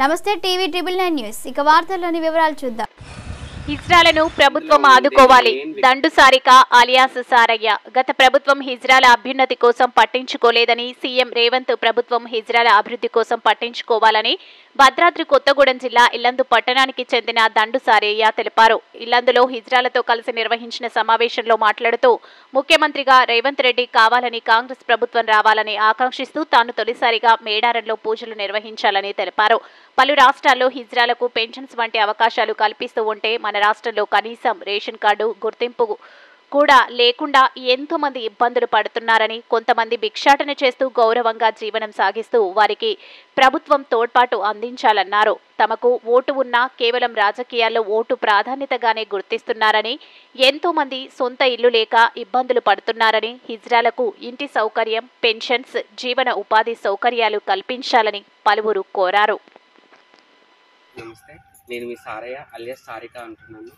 నమస్తే TV triple 9 news ఇక వార్తల్లోని వివరాలు చూద్దాం. హిజ్రాలను ప్రభుత్వం ఆదుకోవాలి. దండు సారిక అలియాస్ సారయ్య. గత ప్రభుత్వం హిజ్రాల అభ్యున్నతి కోసం పట్టించుకోలేదని సీఎం రేవంత్ ప్రభుత్వం హిజ్రాల అభివృద్ధి కోసం పట్టించుకోవాలని భద్రాద్రి కొత్తగూడెం జిల్లా ఇల్లందు పట్టణానికి చెందిన దండు సారయ్య తెలిపారు. ఇల్లందులో హిజ్రాలతో కలిసి నిర్వహించిన సమావేశంలో మాట్లాడుతూ ముఖ్యమంత్రిగా రేవంత్ రెడ్డి కావాలని కాంగ్రెస్ ప్రభుత్వం రావాలని ఆకాంక్షిస్తూ తాను తొలిసారిగా మేడారంలో పూజలు నిర్వహించాలని తెలిపారు. పలు రాష్ట్రాల్లో హిజ్రాలకు పెన్షన్స్ వంటి అవకాశాలు కల్పిస్తూ ఉంటే మన రాష్ట్రంలో కనీసం రేషన్ కార్డు గుర్తింపు కూడా లేకుండా ఎంతో మంది ఇబ్బందులు పడుతున్నారని, కొంతమంది భిక్షాటన చేస్తూ గౌరవంగా జీవనం సాగిస్తూ వారికి ప్రభుత్వం తోడ్పాటు అందించాలన్నారు. తమకు ఓటు ఉన్నా కేవలం రాజకీయాల్లో ఓటు ప్రాధాన్యతగానే గుర్తిస్తున్నారని, ఎంతో మంది సొంత ఇల్లు లేక ఇబ్బందులు పడుతున్నారని, హిజ్రాలకు ఇంటి సౌకర్యం, పెన్షన్స్, జీవన ఉపాధి సౌకర్యాలు కల్పించాలని పలువురు కోరారు. నమస్తే, నేను మీ సారయ్య అలియాస్ సారిక అంటున్నాను.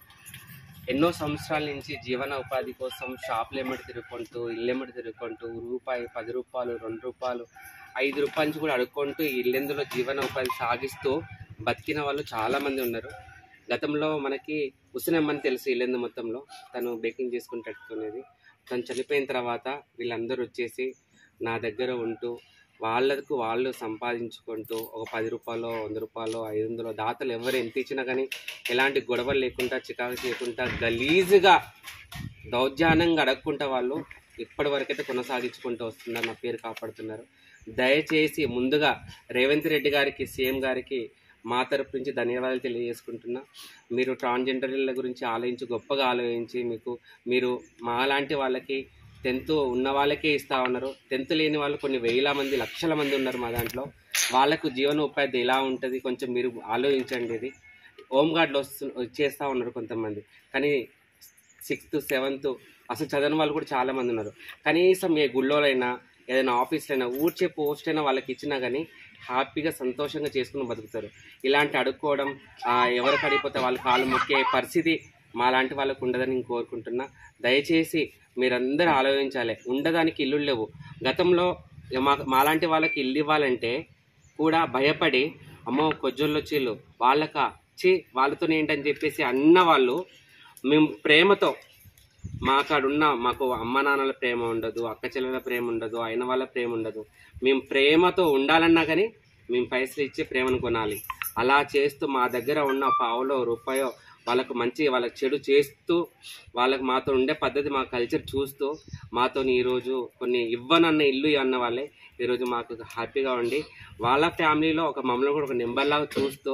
ఎన్నో సంవత్సరాల నుంచి జీవన ఉపాధి కోసం షాపులు ఎమ్మడి తిరుగుకుంటూ, ఇల్లు ఎమ్మడి తిరుగుకుంటూ, రూపాయి, 10 రూపాయలు, 2 రూపాయలు, 5 రూపాయల నుంచి కూడా అడుక్కుంటూ ఇల్లెందులో జీవన ఉపాధి సాగిస్తూ బతికిన వాళ్ళు చాలామంది ఉన్నారు. గతంలో మనకి హుస్సేనమ్మని తెలుసు, ఇల్లెందు మొత్తంలో తను బేకింగ్ చేసుకుని పెట్టుకునేది. తను చనిపోయిన తర్వాత వీళ్ళందరూ వచ్చేసి నా దగ్గర ఉంటూ వాళ్ళకు వాళ్ళు సంపాదించుకుంటూ ఒక 10 రూపాయలు, 100 రూపాయలు, 500 దాతలు ఎవరు ఎంత ఇచ్చినా కానీ ఎలాంటి గొడవలు లేకుండా, చికాకు చేయకుండా, గలీజుగా దౌర్జన్యంగా అడగకుండా వాళ్ళు ఇప్పటి వరకైతే కొనసాగించుకుంటూ వస్తున్నారు, నా పేరు కాపాడుతున్నారు. దయచేసి ముందుగా రేవంత్ రెడ్డి గారికి, సీఎం గారికి మా తరపు నుంచి ధన్యవాదాలు తెలియజేసుకుంటున్నా. మీరు ట్రాన్స్జెండర్ల గురించి ఆలోచించి, గొప్పగా ఆలోచించి మీరు మాలాంటి వాళ్ళకి 10th ఉన్న వాళ్ళకే ఇస్తా ఉన్నారు. 10th లేని వాళ్ళు కొన్ని వేల మంది, లక్షల మంది ఉన్నారు మా దాంట్లో. వాళ్ళకు జీవన ఉపాధి ఎలా ఉంటుంది కొంచెం మీరు ఆలోచించండి. ఇది హోంగార్డులు చేస్తూ ఉన్నారు కొంతమంది, కానీ 6th 7th అసలు చదవని వాళ్ళు కూడా చాలామంది ఉన్నారు. కనీసం ఏ గుళ్ళోలైనా ఏదైనా ఆఫీస్లో అయినా ఊడ్చే పోస్ట్ అయినా వాళ్ళకి ఇచ్చినా కానీ హ్యాపీగా సంతోషంగా చేసుకుని బతుకుతారు. ఇలాంటి అడుక్కోవడం, ఎవరికి అడిగిపోతే వాళ్ళ కాళ్ళు మొక్కే పరిస్థితి మాలాంటి వాళ్ళకు ఉండదని నేను కోరుకుంటున్నా. దయచేసి మీరందరూ ఆలోచించాలి. ఉండడానికి ఇల్లు లేవు. గతంలో మాలాంటి వాళ్ళకి ఇల్లు ఇవ్వాలంటే కూడా భయపడి, అమ్మో కొజ్జోళ్ళు వచ్చిళ్ళు వాళ్ళతో ఏంటని చెప్పేసి అన్న వాళ్ళు, మేము ప్రేమతో మాకు అమ్మ నాన్నల ప్రేమ ఉండదు, అక్క చెల్లెల ప్రేమ ఉండదు, అయిన వాళ్ళ ప్రేమ ఉండదు. మేము ప్రేమతో ఉండాలన్నా కానీ మేము పైసలు ఇచ్చే ప్రేమను కొనాలి. అలా చేస్తూ మా దగ్గర ఉన్న పావులో రూపాయో వాళ్ళకు చెడు చేస్తూ, వాళ్ళకు మాతో ఉండే పద్ధతి, మా కల్చర్ చూస్తూ మాతో ఈరోజు కొన్ని ఇవ్వనన్న ఇల్లు అన్న వాళ్ళే ఈరోజు మాకు హ్యాపీగా ఉండి వాళ్ళ ఫ్యామిలీలో మమ్మల్ని కూడా ఒక నెంబర్లాగా చూస్తూ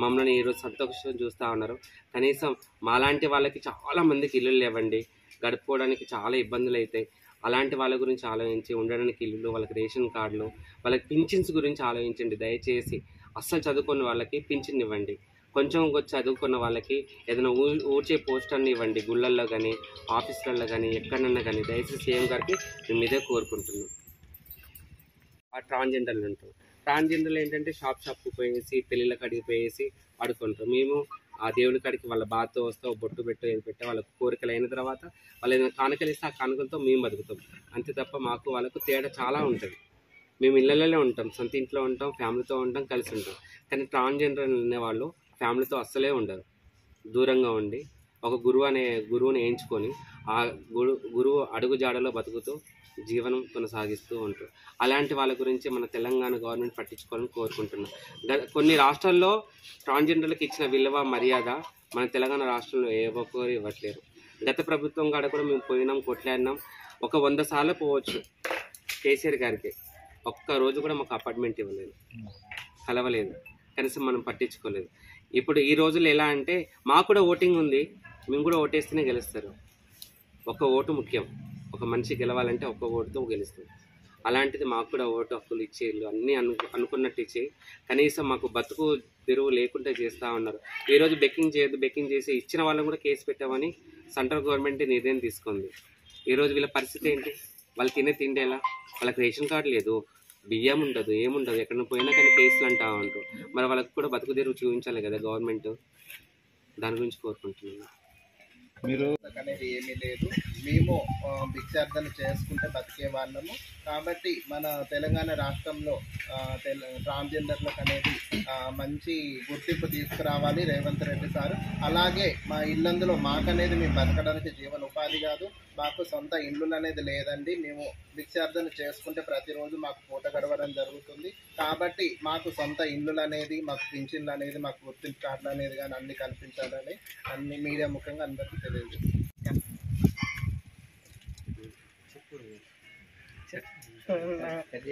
మమ్మల్ని ఈరోజు సంతోషం చూస్తూ ఉన్నారు. కనీసం మాలాంటి వాళ్ళకి చాలామందికి ఇల్లు లేవండి, గడుపుకోవడానికి చాలా ఇబ్బందులు అవుతాయి. అలాంటి వాళ్ళ గురించి ఆలోచించి ఉండడానికి ఇల్లు, వాళ్ళకి రేషన్ కార్డులు, వాళ్ళకి పింఛన్స్ గురించి ఆలోచించండి. దయచేసి అస్సలు చదువుకున్న వాళ్ళకి పింఛన్ ఇవ్వండి. కొంచెం చదువుకున్న వాళ్ళకి ఏదైనా ఊడ్చే పోస్టర్ని ఇవ్వండి, గుళ్ళల్లో కానీ ఆఫీసులలో కానీ ఎక్కడన్నా కానీ. దయచేసి సీఎం గారికి మేము ఇదే కోరుకుంటున్నాం. ఆ ట్రాన్స్జెండర్లు ఉంటారు. ట్రాన్స్జెండర్లు ఏంటంటే షాప్కి పోయేసి, పెళ్ళిళ్ళ కాడికి పోయేసి ఆడుకుంటారు. మేము ఆ దేవుడి కాడికి వాళ్ళ బాధతో వస్తే బొట్టు పెట్టు ఏది పెట్టే వాళ్ళకు కోరికలు అయిన తర్వాత వాళ్ళు ఏదైనా కానుకలు ఇస్తే ఆ కానుకలతో మేము బతుకుతాం. అంతే తప్ప మాకు వాళ్ళకు తేడా చాలా ఉంటుంది. మేము ఇళ్ళలోనే ఉంటాం, సొంత ఇంట్లో ఉంటాం, ఫ్యామిలీతో ఉంటాం, కలిసి ఉంటాం. కానీ ట్రాన్స్జెండర్ అనేవాళ్ళు ఫ్యామిలీతో అస్సలే ఉండరు. దూరంగా ఉండి ఒక గురువుని ఎంచుకొని ఆ గురువు అడుగు జాడలో బతుకుతూ జీవనం కొనసాగిస్తూ ఉంటారు. అలాంటి వాళ్ళ గురించి మన తెలంగాణ గవర్నమెంట్ పట్టించుకోవాలని కోరుకుంటున్నాం. కొన్ని రాష్ట్రాల్లో ట్రాన్స్జెండర్లకు ఇచ్చిన విలువ, మర్యాద మన తెలంగాణ రాష్ట్రంలో ఏ ఒక్కరు ఇవ్వట్లేరు. గత ప్రభుత్వం కాడ కూడా మేము పోయినాం, కొట్లాడినాం. 100 సార్లు పోవచ్చు కేసీఆర్ గారికి, ఒక్కరోజు కూడా మాకు అపార్ట్మెంట్ ఇవ్వలేదు, కలవలేదు, కనీసం మనం పట్టించుకోలేదు. ఇప్పుడు ఈ రోజులు ఎలా అంటే మాకు కూడా ఓటింగ్ ఉంది, మేము కూడా ఓటేస్తేనే గెలుస్తారు. ఒక ఓటు ముఖ్యం. ఒక మనిషి గెలవాలంటే ఒక్క ఓటుతో గెలుస్తుంది. అలాంటిది మాకు కూడా ఓటు హక్కులు ఇచ్చేళ్ళు అన్నీ అనుకున్నట్టు ఇచ్చేయి. కనీసం మాకు బతుకు తెరువు లేకుండా చేస్తూ ఉన్నారు. ఈరోజు బెక్కింగ్ చేసి ఇచ్చిన వాళ్ళని కూడా కేసు పెట్టామని సెంట్రల్ గవర్నమెంట్ నిర్ణయం తీసుకుంది. ఈరోజు వీళ్ళ పరిస్థితి ఏంటి? వాళ్ళు తినే తిండి ఎలా? వాళ్ళకి రేషన్ కార్డు లేదు, బియ్యం ఉండదు, ఏముండదు. ఎక్కడ పోయినా కానీ కేసులు అంటా ఉంటారు. మరి వాళ్ళకి కూడా బతుకు తెరువు చూపించాలి కదా గవర్నమెంట్. దాని గురించి కోరుకుంటున్నాను. మీరు అనేది ఏమీ లేదు. మేము భిక్షార్థన చేసుకుంటే బతికే వాళ్ళము. కాబట్టి మన తెలంగాణ రాష్ట్రంలో ట్రాన్స్జెండర్లకు అనేది మంచి గుర్తింపు తీసుకురావాలి రేవంత్ రెడ్డి సార్. అలాగే మా ఇల్లందులో మాకనేది మేము బతకడానికి జీవన ఉపాధి కాదు, మాకు సొంత ఇల్లు అనేది లేదండి. మేము భిక్షార్థన చేసుకుంటే ప్రతిరోజు మాకు పూట గడవడం జరుగుతుంది. కాబట్టి మాకు సొంత ఇల్లులు అనేది, మాకు పింఛన్లు అనేది, మాకు గుర్తింపు కార్డులు అనేది కానీ అన్ని కల్పించాలని అన్ని మీడియా ముఖంగా అందరికీ తెలియదు.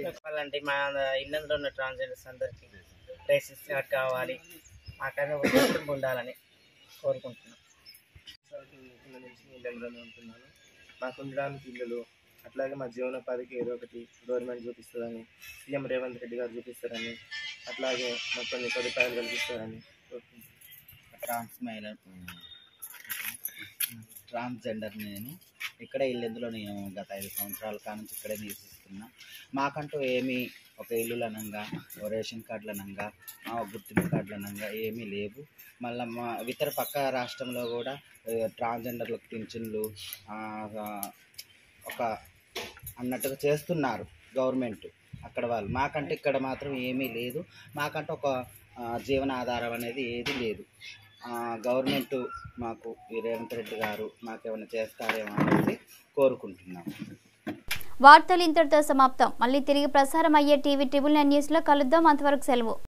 చెప్పాలంటే మా ఇల్లందులో ఉన్న ట్రాన్స్జెండర్స్ అందరికీ రేసిస్ కార్డ్ కావాలి, మాకైనా ఒక గుర్తింపు ఉండాలని కోరుకుంటున్నాను. ఇల్లందులోనే ఉంటున్నాను. మాకు ఉండడానికి ఇల్లులు, అట్లాగే మా జీవనోపాధికి ఏదో ఒకటి గవర్నమెంట్ చూపిస్తుందని, సీఎం రేవంత్ రెడ్డి గారు చూపిస్తారని, అట్లాగే మాకు కొన్ని సదుపాయాలు కల్పిస్తారని కోరుకుంటున్నాను. ట్రాన్స్జెండర్ నేను ఇక్కడే ఇల్లందులో నేను గత 5 సంవత్సరాల కానుంచి ఇక్కడే నివసిస్తున్నా. మాకంటూ ఏమీ ఒక ఇల్లులనంగా, రేషన్ కార్డులనంగా, గుర్తింపు కార్డులనంగా ఏమీ లేవు. మళ్ళీ మా ఇతర పక్క రాష్ట్రంలో కూడా ట్రాన్స్జెండర్లకు పింఛన్లు ఒక అన్నట్టుగా చేస్తున్నారు గవర్నమెంట్ అక్కడ వాళ్ళు. మాకంటే ఇక్కడ మాత్రం ఏమీ లేదు. మాకంటే ఒక జీవనాధారం అనేది ఏది లేదు. గవర్నమెంట్ మాకు ఈ రేవంత్ రెడ్డి గారు మాకేమైనా చేస్తారేమో అనేది కోరుకుంటున్నాం. వార్తలు ఇంతటితో సమాప్తం. మళ్ళీ తిరిగి ప్రసారం అయ్యే టీవీ 999 న్యూస్లో కలుద్దాం. అంతవరకు సెలవు.